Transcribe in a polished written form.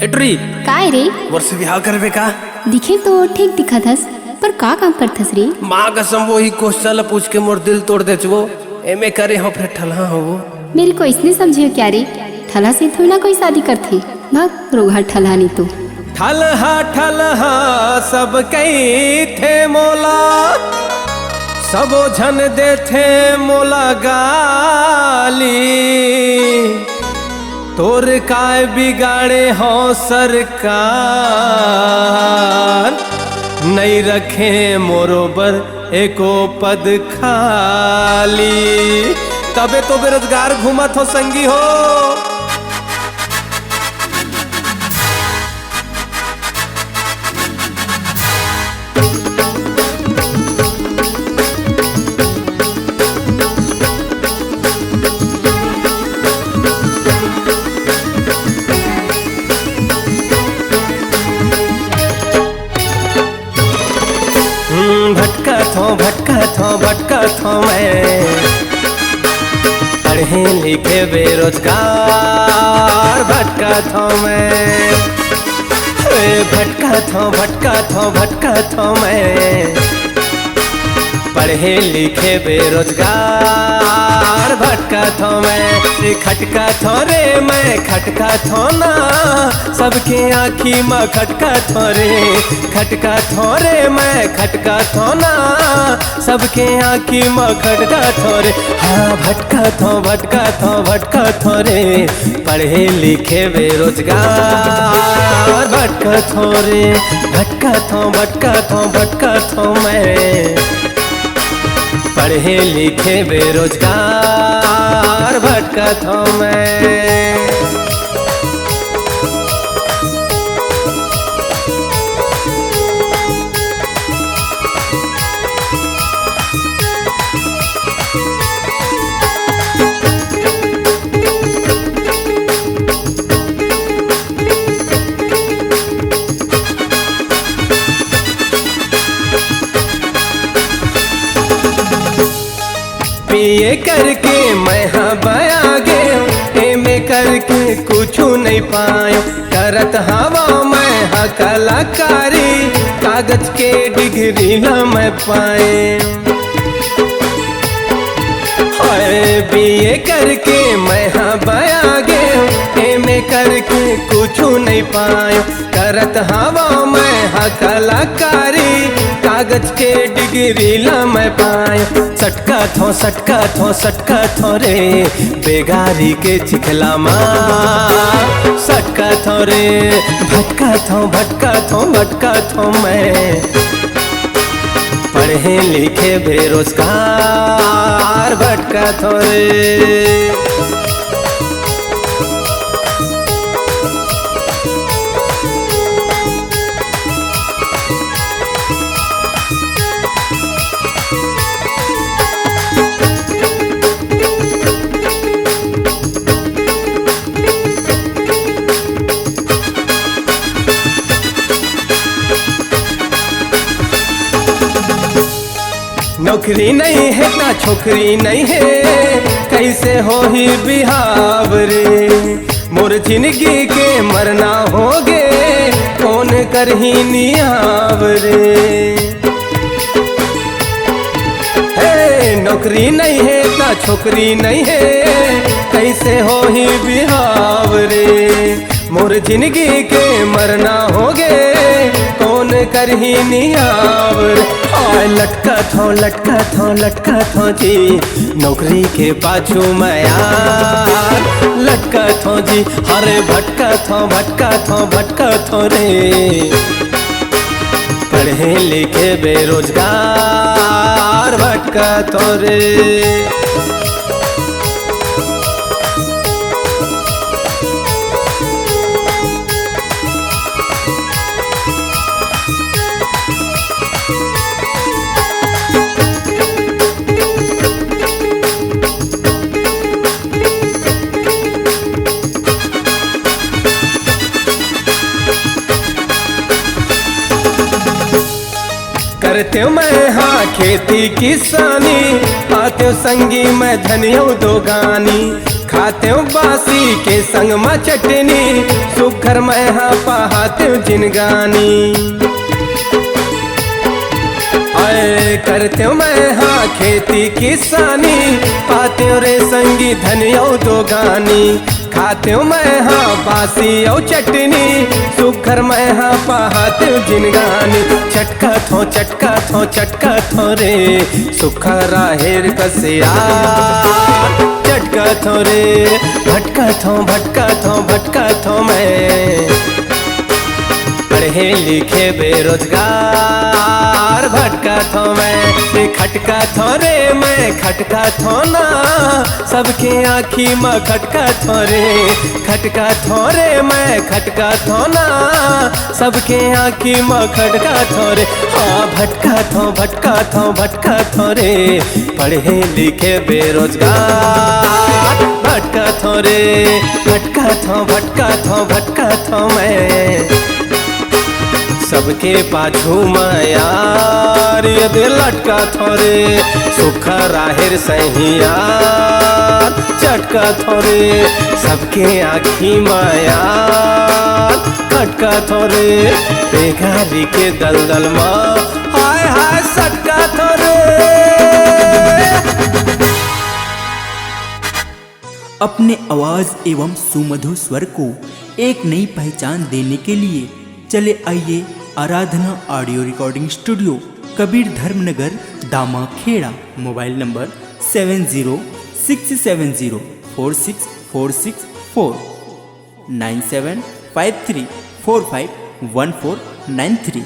एट्री काय रे? वर्ष विवाह करबे का? दिखे तो ठीक दिखा थस, पर का काम करथस रे? माँ कसम वो ही क्वेश्चन पूछ के मोर दिल तोड़ दे चुको। एमे करे हो फिर ठलहा हो वो। मेरे को इसने समझे क्या रे? ठला से थोड़ी ना कोई शादी करथे। भाग रोगा ठला नहीं तो। ठलहा ठलहा सब कई थे मोला, सबो झन दे थे मोला गाली। तोर काय बिगाड़े हो सरकार, नहीं रखे मोरोबर एको पद खाली। तबे तो बेरोजगार घूमत हो संगी हो। भटका थो मैं, पढ़े लिखे बेरोजगार भटका थो मैं। भटका थो मैं, पढ़े लिखे बेरोजगार भटका थो मैं। खटका थो रे मैं खटका थो ना, सबके आँखी में खटका थो रे। खटका थो रे मैं खटका थो ना, सबके आँखी में खटका थो रे। हाँ भटका थो रे, पढ़े लिखे बेरोजगार भटका थो रे। भटका थो मैं, पढ़े लिखे बेरोजगार भटका थो मैं। ये करके मैं हाँ बया गए, एमे करके कुछ नहीं पायो। करत हवा मैं हाँ कलाकारी, कागज के डिग्री न मैं पाए। बीए करके मैं हाँ बया गए, एमे करके कुछ नहीं पायो। करत हवा मैं हाँ कलाकारी, कागज के डिग्री ला मैं पायो। सटका थो रे, बेगारी के चिखला माँ। सटका थो रे, भटका थो मैं, पढ़े लिखे बेरोजगार भटका थो रे। नौकरी नहीं है ना छोकरी नहीं है, कैसे हो ही बिहाव रे। मोर जिंदगी के मरना होगे, कौन कर ही नियाव रे। नौकरी नहीं है ना छोकरी नहीं है, कैसे हो ही बिहाव रे। मोर जिंदगी के मरना होगे, कौन कर ही नियाव रे। लटका थो जी, नौकरी के पाछू मैं यार लटका थो जी। हरे भटका थो रे, पढ़े लिखे बेरोजगार भटका थो रे। करते मैं हाँ खेती किसानी, आते संगी मैं धनियो दो गानी। खाते बासी के संग में चटनी, सुखर में हाँ पहाते जिनगानी। करते मैं हाँ खेती किसानी, पाते रे संगी धनियो दो गानी। खाते मैं हाँ बासी और चटनी, सुखर मैं हाँ पहाते जिनगानी। चटका थो रे सुखरा हेर कसिया, चटका थो रे भटका थो मैं। पढ़े लिखे बेरोजगार भटका थो मैं, खटका थो रे मैं खटका थो ना, सबके आँखी में खटका थो रे। खटका थो रे मैं खटका थो ना, सबके आँखी में खटका थो रे। हाँ भटका थो रे, पढ़े लिखे बेरोजगार भटका थो रे। भटका थो मैं, सबके पाछू में यार ये दिल लटका थो रे, सुखा राहिर सहिया चटका थो रे। सबके आँखी में यार खटका थो रे, बेगारी के दलदल में हाय सटका थो रे। अपने आवाज एवं सुमधुर स्वर को एक नई पहचान देने के लिए चले आइए Aradhana audio recording studio, Kabir Dharmnagar, Dama Kheda. Mobile number 7067046464, 9753451493।